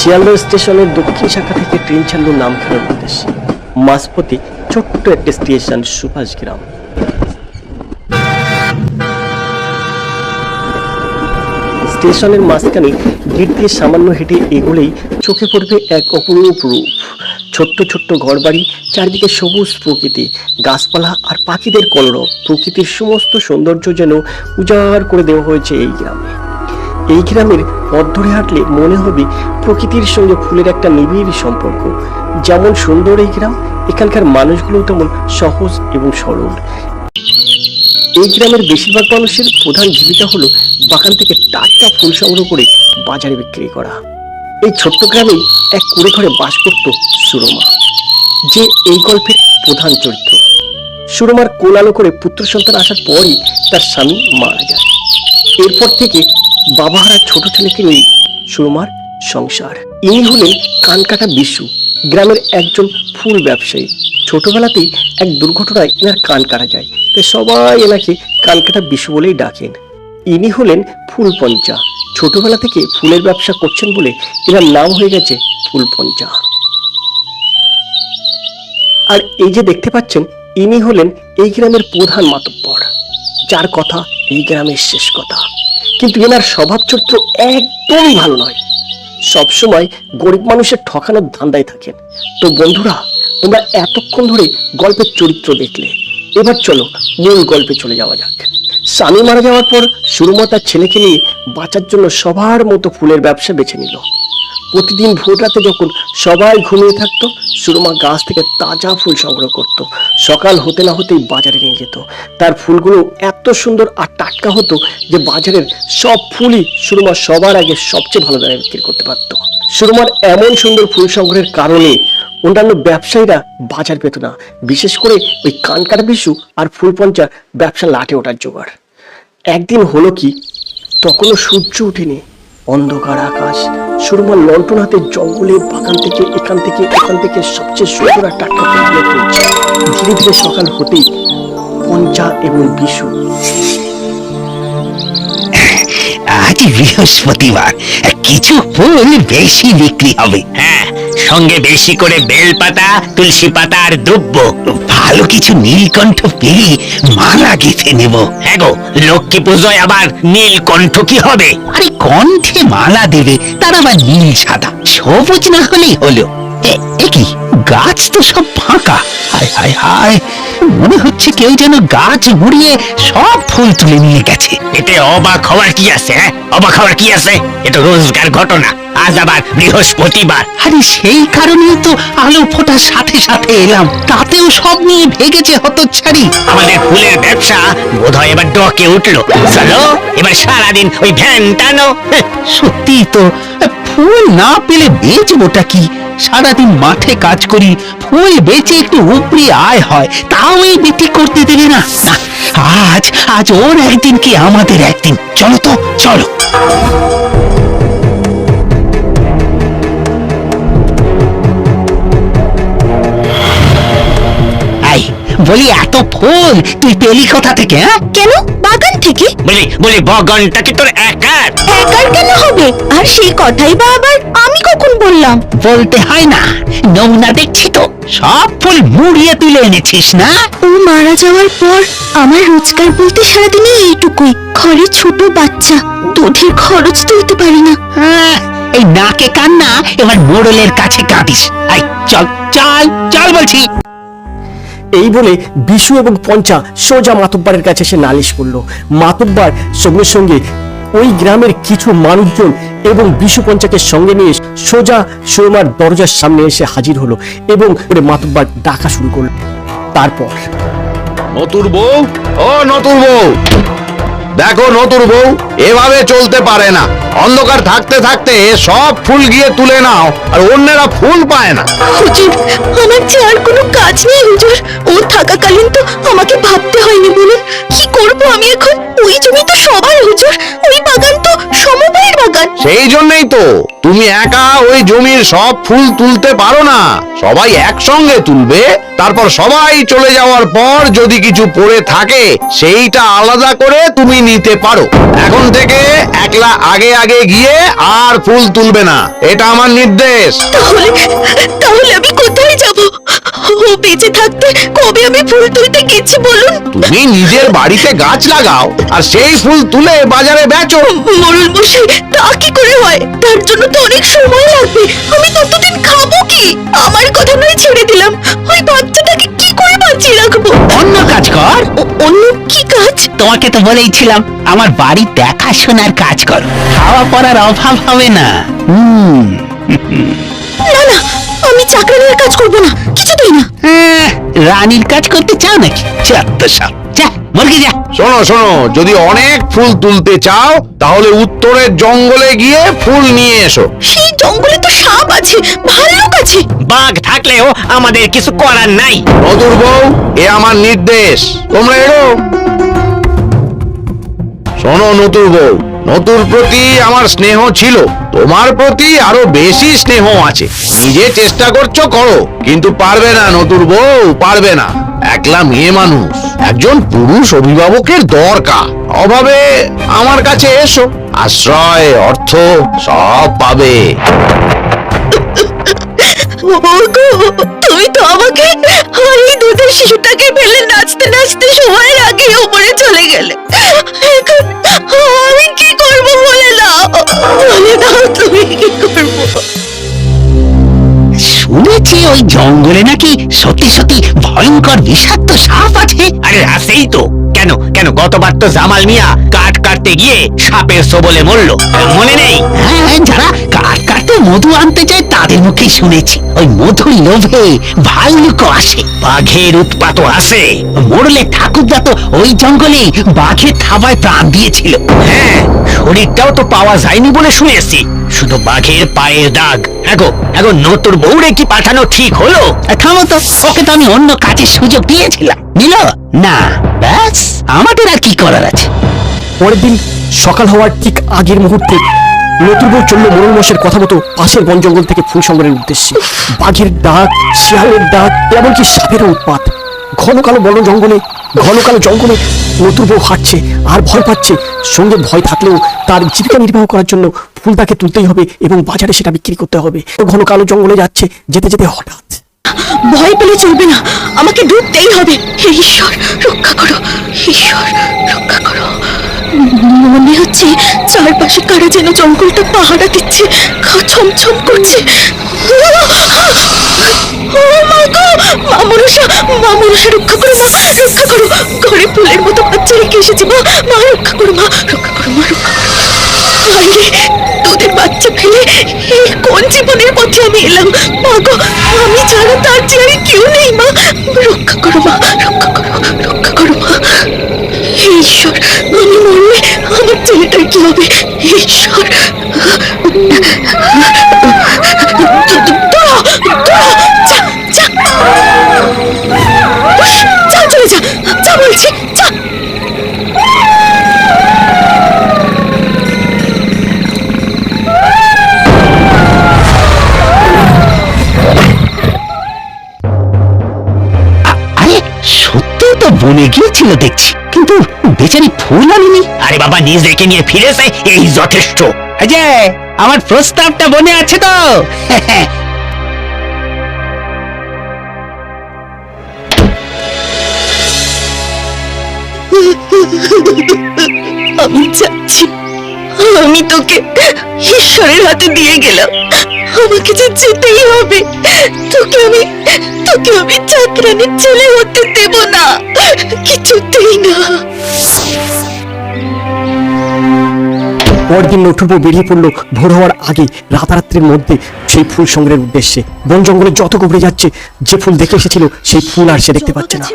শিয়ালদহ স্টেশনের দক্ষিণ শাখা থেকে ট্রেন ছাড়ল নামখানার উদ্দেশ্যে। মাঝপথে ছোট্ট একটা স্টেশন সুভাষগ্রাম। স্টেশনের মাঝখানে গেট দিয়ে সামান্য হেঁটে এগোলেই চোখে পড়বে এক অপরূপ রূপ। ছোট্ট ছোট্ট ঘরবাড়ি, চারিদিকে সবুজ প্রকৃতি, গাছপালা আর পাখিদের কলরব। প্রকৃতির সমস্ত সৌন্দর্য যেন উজাড় করে দেওয়া হয়েছে এই গ্রামে। এই গ্রামের পথ ধরে হাঁটলে মনে হবে প্রকৃতির সঙ্গে ফুলের একটা নিবিড় সম্পর্ক। যেমন সুন্দর এই গ্রাম, এখানকার মানুষগুলো তেমন সহজ এবং সরল। এই গ্রামের বেশিরভাগ মানুষের প্রধান জীবিকা হলো বাগান থেকে টাটকা ফুল সংগ্রহ করে বাজারে বিক্রি করা। এই ছোট্ট গ্রামে এক কুড়ে ঘরে বাস করত সুরমা, যে এই গল্পের প্রধান চরিত্র। সুরমার কোল আলো করে পুত্র সন্তান আসার পরই তার স্বামী মারা যায়। এরপর থেকে বাবাহারা ছোট ছেলেকে নিয়ে সুরমার সংসার। ইনি হলেন কানকাটা বিশু, গ্রামের একজন ফুল ব্যবসায়ী। ছোটবেলাতেই এক দুর্ঘটনায় এনার কান কাটা যায়, তাই সবাই এনাকে কানকাটা বিশু বলেই ডাকেন। ইনি হলেন ফুলপঞ্চা। ছোটবেলা থেকে ফুলের ব্যবসা করছেন বলে এনার নাম হয়ে গেছে ফুলপঞ্চা। আর এই যে দেখতে পাচ্ছেন, ইনি হলেন এই গ্রামের প্রধান মাতব্বর, যার কথা এই গ্রামের শেষ কথা। কিন্তু এনার স্বভাব চরিত্র একদমই ভালো নয়, সবসময় গরিব মানুষের ঠকানোর ধান্দায় থাকেন। তো বন্ধুরা, তোমরা এতক্ষণ ধরে গল্পের চরিত্র দেখলে, এবার চলো মূল গল্পে চলে যাওয়া যাক। স্বামী মারা যাওয়ার পর সুরমা তার ছেলেকে নিয়ে বাঁচার জন্য সবার মতো ফুলের ব্যবসা বেছে নিল। প্রতিদিন ভোর রাতে যখন সবাই ঘুমিয়ে থাকতো, সুরমা গাছ থেকে তাজা ফুল সংগ্রহ করত। সকাল হতে না হতেই বাজারে নিয়ে যেত। তার ফুলগুলো এত সুন্দর আর টাটকা হতো যে বাজারের সব ফুলই সুরমা সবার আগে সবচেয়ে ভালো দামে বিক্রি করতে পারত। সুরমার এমন সুন্দর ফুল সংগ্রহের কারণে অন্যান্য ব্যবসায়ীরা বাজার পেত না। বিশেষ করে ওই কানকাটা বিশু আর ফুলপঞ্চার ব্যবসা লাটে ওঠার জোগাড়। একদিন হলো কি, তখনও সূর্য ওঠেনি, অন্ধকার আকাশ। সুরমার লন্ঠন হাতে জঙ্গলে বাগান থেকে এখান থেকে ওখান থেকে সবচেয়ে সুন্দর আর টাটকা ফুলগুলো তুলছে। ধীরে ধীরে সকাল হতেই পঞ্চা এবং বিশু, আজ বৃহস্পতিবার, কিছু ফুল বেশি বিক্রি হবে। হ্যাঁ, সঙ্গে বেশি করে বেলপাতা, তুলসী পাতা আর দুব্ব। ভালো কিছু নীলকণ্ঠ পেলে মালা গেঁথে নেব। হ্যাঁ গো, লক্ষ্মী পুজোয় আবার নীলকণ্ঠ কি হবে? আরে কণ্ঠে মালা দেবে, তার আবার নীল সাদা, সবুজ না হলেই হলো। কি গাছ তো সব ফাঁকা। হায় হায় হায়, মনে হচ্ছে কেউ যেন গাছ মুড়িয়ে সব ফুল তুলে নিয়ে গেছে। এতে অবাক হওয়ার কি আছে? অবাক হওয়ার কি আছে? এটা রোজগার ঘটনা। আজ আবার বৃহস্পতিবার। আরে সেই কারণেই তো আলো ফোটার সাথে সাথে এলাম, তাতেও সব নিয়ে ভেগেছে হতচ্ছাড়ি। আমাদের ফুলের ব্যবসা বোধহয় এবার ডকে উঠলো। চলো এবার সারাদিন ওই ভ্যান টানো। সত্যি তো, ফুল না পেলে বেচবোটা কি? সারাদিন মাঠে কাজ করি, ফুল বেচে একটু উপরি আয় হয়, তাও এই বিক্রি করতে দেবে না। আজ আজ ওর একদিন কি আমাদের একদিন। চলো তো চলো। বলি, এত ফুল তুই পেলি কোথা থেকে? কেন, বাগান থেকে। বলি বগনটা কি তোর একার? একার কেন হবে? আর সেই কথাই বা আবার আমি কখন বললাম? বলতে হয় না, নমুনা দেখছি তো, সব ফুল মুড়িয়ে তুলে এনেছিস না? ও মারা যাওয়ার পর আমার রোজগার বলতে সারাদিনে এইটুকুই। ঘরে ছোট বাচ্চা, দুধের খরচ তুলতে পারি না। এই নাকে কান্না এবার মোড়লের কাছে কাঁদিস। আই চল চল চল বলছি। এই বলে বিশু এবং পঞ্চা সোজা মাতব্বরের কাছে এসে নালিশ করলো। মাতব্বর সঙ্গে সঙ্গে ওই গ্রামের কিছু মানুষজন এবং বিশু পঞ্চাকে সঙ্গে নিয়ে সোজা সুরমার দরজার সামনে এসে হাজির হলো এবং মাতব্বর ডাকা শুরু করলো। তারপর, নতুন বউ, ও নতুন বউ, দেখো নতুন বউ, এভাবে চলতে পারে না। অন্ধকার থাকতে থাকতে সব ফুল গিয়ে তুলে নাও, আর অন্যেরা ফুল পায় না। হুজুর, আমার যে আর কোনো কাজ নেই হুজুর। ও থাকাকালীন তো আমাকে ভাবতে হয়নি, বলুন কি করব আমি এখন? ওই জমি তো সবার হুজুর, ওই বাগান তো সমবায়ের বাগান। সেই জন্যই তো তুমি একা ওই জমির সব ফুল তুলতে পারো না। সবাই একসঙ্গে তুলবে, তারপর সবাই চলে যাওয়ার পর যদি কিছু পড়ে থাকে সেইটা আলাদা করে তুমি নিতে পারো। এখন থেকে একলা আগে আগে আগে গিয়ে আর ফুল তুলবে না, এটা আমার নির্দেশ। তাহলে তাহলে আমি কোথায় যাব? ও বেঁচে থাকতে কবে আমি ফুল তুলতে গেছি বলুন? তুমি নিজের বাড়িতে গাছ লাগাও আর সেই ফুল তুলে বাজারে বেচো। মোড়ল মশাই, তা কি করে হয়? তার জন্য তো অনেক সময় লাগবে। আমি ততদিন খাবো কি? আমার কথা নয় ছেড়ে দিলাম, ওই বাচ্চাটাকে কি করে বাঁচিয়ে রাখবো? অন্য কাজ কর। অন্য কি কাজ? তোমাকে তো বলেইছিলাম আমার বাড়ি দেখাশোনার কাজ কর, খাওয়া পড়ার অভাব হবে না। না না, আমি চাকরানির কাজ করবো না, কিছুতেই না। রানীর কাজ করতে চাও নাকি? যত সব, যা মুরগি যা। শোনো শোনো, যদি অনেক ফুল তুলতে চাও তাহলে উত্তরের জঙ্গলে গিয়ে ফুল নিয়ে এসো। সেই জঙ্গলে তো সাপ আছে, ভাল্লুক আছে। বাঘ থাকলেও আমাদের কিছু করার নাই। নতুর বউ, এ আমার নির্দেশ, তোমরা এলো। শোনো নতুর বউ, নতুর প্রতি আমার স্নেহ ছিল, তোমার প্রতি আরো বেশি স্নেহ আছে। নিজে চেষ্টা করছো করো, কিন্তু পারবে না নতুর বউ, পারবে না। একলা মেয়ে মানুষ, একজন পুরুষ অভিভাবকের দরকার। অভাবে আমার কাছে এসো, আশ্রয় অর্থ সব পাবে। ওগো, তুমি তো আমাকে আর এই দুধের শিশুটাকে ফেলে নাচতে নাচতে সময়ের আগে উপরে চলে গেলে। এখন আমি কি করব বলে দাও, বলে দাও তুমি কি করবো? শুনেছি ওই জঙ্গলে নাকি সত্যি সত্যি ভয়ঙ্কর বিষাক্ত সাপ আছে। আরে আছেই তো। কেন কেন গতবার তো জামাল মিয়া কাঠ কাটতে গিয়ে সাপের সবলে মরলো, মনে নেই? হ্যাঁ, যারা কাঠ কাটতে মধু আনতে যায় তাদের মুখে শুনেছি ওই মধুর লোভে ভাল্লুকও আসে। বাঘের উৎপাতও আছে। মোড়লে ঠাকুরদা তো ওই জঙ্গলে বাঘের থাবায় প্রাণ দিয়েছিল। হ্যাঁ, শরীরটাও তো পাওয়া যায়নি বলে শুনেছি, শুধু বাঘের পায়ের দাগ। এখন নতুন বউরে কি পাঠানো ঠিক হলো? থামো তো, ওকে তো আমি অন্য কাজের সুযোগ দিয়েছিলাম, নিল না। ব্যাস, আমাদের আর কি করার আছে। পরের দিন সকাল হওয়ার ঠিক আগের মুহূর্তে নতুন বউ চলল মোড়ল মশের কথা মতো পাশের বন জঙ্গল থেকে ফুল সংগ্রহের উদ্দেশ্যে। বাঘের ডাক, শিয়ালের ডাক, এমনকি সাপেরও উৎপাত। ঘন কালো জঙ্গলে নতুন বউ হাঁটছে আর ভয় পাচ্ছে। সঙ্গে ভয় থাকলেও তার জীবিকা নির্বাহ করার জন্য ফুল তাকে তুলতেই হবে এবং বাজারে সেটা বিক্রি করতে হবে। ঘন কালো জঙ্গলে যাচ্ছে, যেতে যেতে হঠাৎ ভয় পেলে চলবে না, আমাকে ডুবতেই হবে। হে ঈশ্বর রক্ষা করো, ঈশ্বর রক্ষা করো। মনে হচ্ছে চারপাশে কারা যেন জঙ্গলটা পাহারা দিচ্ছে, গা ছমছম করছে। ও মা গো, মা মনসা রক্ষা করো, মা রক্ষা করো। ঘরে ফুলের মতো বাচ্চা রেখে এসেছি, মা রক্ষা করো, মা রক্ষা করো, মা রক্ষা করো। আরে দুধের বাচ্চা ফেলে এই কোন জীবনের পথে আমি এলাম? মা গো, আমি ছাড়া তার যে আর কেউ নেই, মা রক্ষা করো, মা রক্ষা করো, রক্ষা করো, মা। হে ঈশ্বর, আমি মরলে আমার ছেলেটার কি হবে? হে ঈশ্বর, চলে যা বলছি, যা। আরে সত্যি তো বনে গিয়েছিল দেখছি, কিন্তু বেচারি ফুল আনেনি। আরে বাবা, নিজেকে নিয়ে ফিরেছে, এই যথেষ্ট। অজয়, আমার প্রস্তাবটা বনে আছে তো? আমি যাচ্ছি, আমি তোকে ঈশ্বরের হাতে দিয়ে গেলাম, আমাকে যে যেতেই হবে। তোকে আমি চাকরানির ছেলে হতে দেব না, কিছুতেই না। পরদিন নতুন বউ বেরিয়ে পড়লো ভোর হওয়ার আগে, রাতারাত্রির মধ্যে সেই ফুল সংগ্রহের উদ্দেশ্যে। বন জঙ্গলে যত গভীরে যাচ্ছে, যে ফুল দেখে এসেছিল সেই ফুল আর সে দেখতে পাচ্ছে না।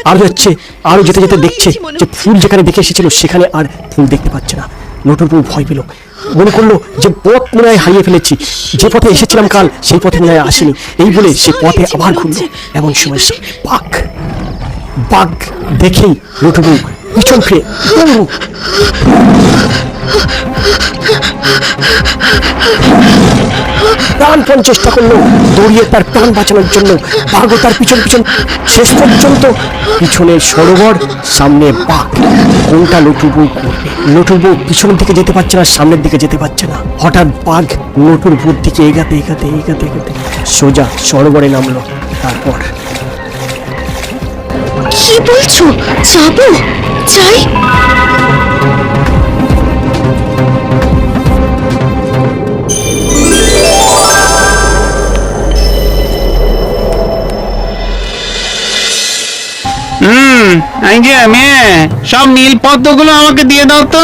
আরো যাচ্ছে, আরো যেতে যেতে দেখছে যে ফুল যেখানে দেখে এসেছিল সেখানে আর ফুল দেখতে পাচ্ছে না। নতুন বউ ভয় পেল, মনে করলো যে পথ মনে হয় হারিয়ে ফেলেছি, যে পথে এসেছিলাম কাল সেই পথে মনে হয় আসেনি। এই বলে সে পথে আবার ঘুরলো, এমন সময় বাঘ দেখেই নতুন বউ পিছন ফিরে প্রাণপণ চেষ্টা করলো দৌড়িয়ে তার প্রাণ বাঁচানোর জন্য। বাঘও তার পিছন পিছন, শেষ পর্যন্ত পিছনে সরোবর, সামনে বাঘ। কোনটা নটুর বউ করবে? নটুর বউ পিছনের দিকে যেতে পারছে না, সামনের দিকে যেতে পারছে না। হঠাৎ বাঘ নটুর বউর দিকে এগাতে এগাতে এগাতে এগাতে সোজা সরোবরে নামলো। তারপর কি বলছো? যাবো? যাই? এই যে মেয়ে, সব নীল পদ্মগুলো আমাকে দিয়ে দাও তো।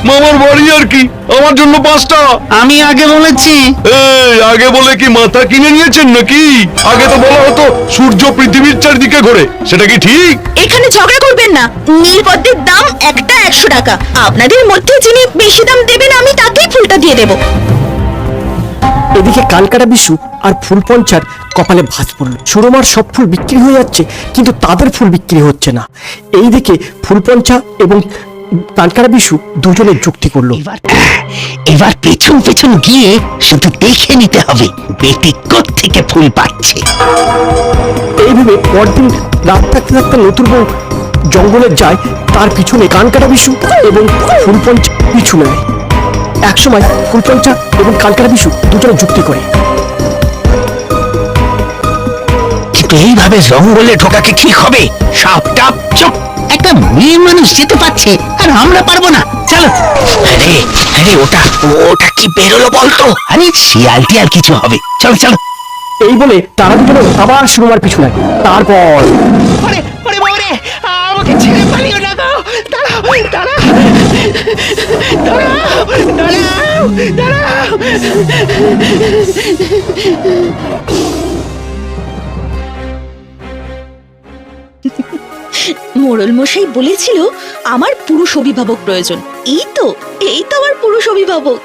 মামার বাড়ি আর কি, আমার জন্য 5টা। আমি আগে বলেছি। এই আগে বলে কি মাথা কিনে নিয়েছেন নাকি? আগে তো বলা হতো সূর্য পৃথিবীর চারদিকে ঘোরে, সেটা কি ঠিক? এখানে ঝগড়া করবেন না। নীলপদ্মের দাম একটা 100 টাকা। আপনাদের মধ্যে যিনি বেশি দাম দেবেন আমি তাকেই ফুলটা দিয়ে দেবো। এদিকে কানকাটা বিশু আর ফুলপঞ্চার কপালে ভাঁজ পড়ল। সুরমার সব ফুল বিক্রি হয়ে যাচ্ছে, কিন্তু তাদের ফুল বিক্রি হচ্ছে না। এইদিকে ফুলপঞ্চা এবং কানকাটা বিশু দুজনে যুক্তি করলো। এবার পেছন পেছন গিয়ে শুধু দেখে নিতে হবে বেটি কোত্থেকে ফুল পাচ্ছে। এইভাবে পরদিন রাত থাকতে থাকতে নতুন বউ জঙ্গলে যায়, তার পিছনে কানকাটা বিশু এবং ফুলপঞ্চা পিছু নেয়। একসময় ফুলপঞ্চা এবং কানকাটা বিশু দুজনে যুক্তি করে। কিন্তু এইভাবে জঙ্গলে ঢোকাকে ঠিক হবে? সব টাপ চুপ, একটা মেয়ে মানুষ যেতে পারছে আর আমরা পারবো না। চলো। আরে আরে ওটা ওটা কি বেরোলো বলতো? আরে শিয়াল টিয়াল কিছু হবে। চলো চলো। এই বলে তারা দুজনে আবার সুরমার পিছু লাগে। তারপর আমাকে ছেড়ে পালিও না গো। দাঁড়াও দাঁড়াও দাঁড়াও দাঁড়াও। মোড়ল মশাই বলেছিল আমার পুরুষ অভিভাবক প্রয়োজন। এই তো আমার পুরুষ অভিভাবক।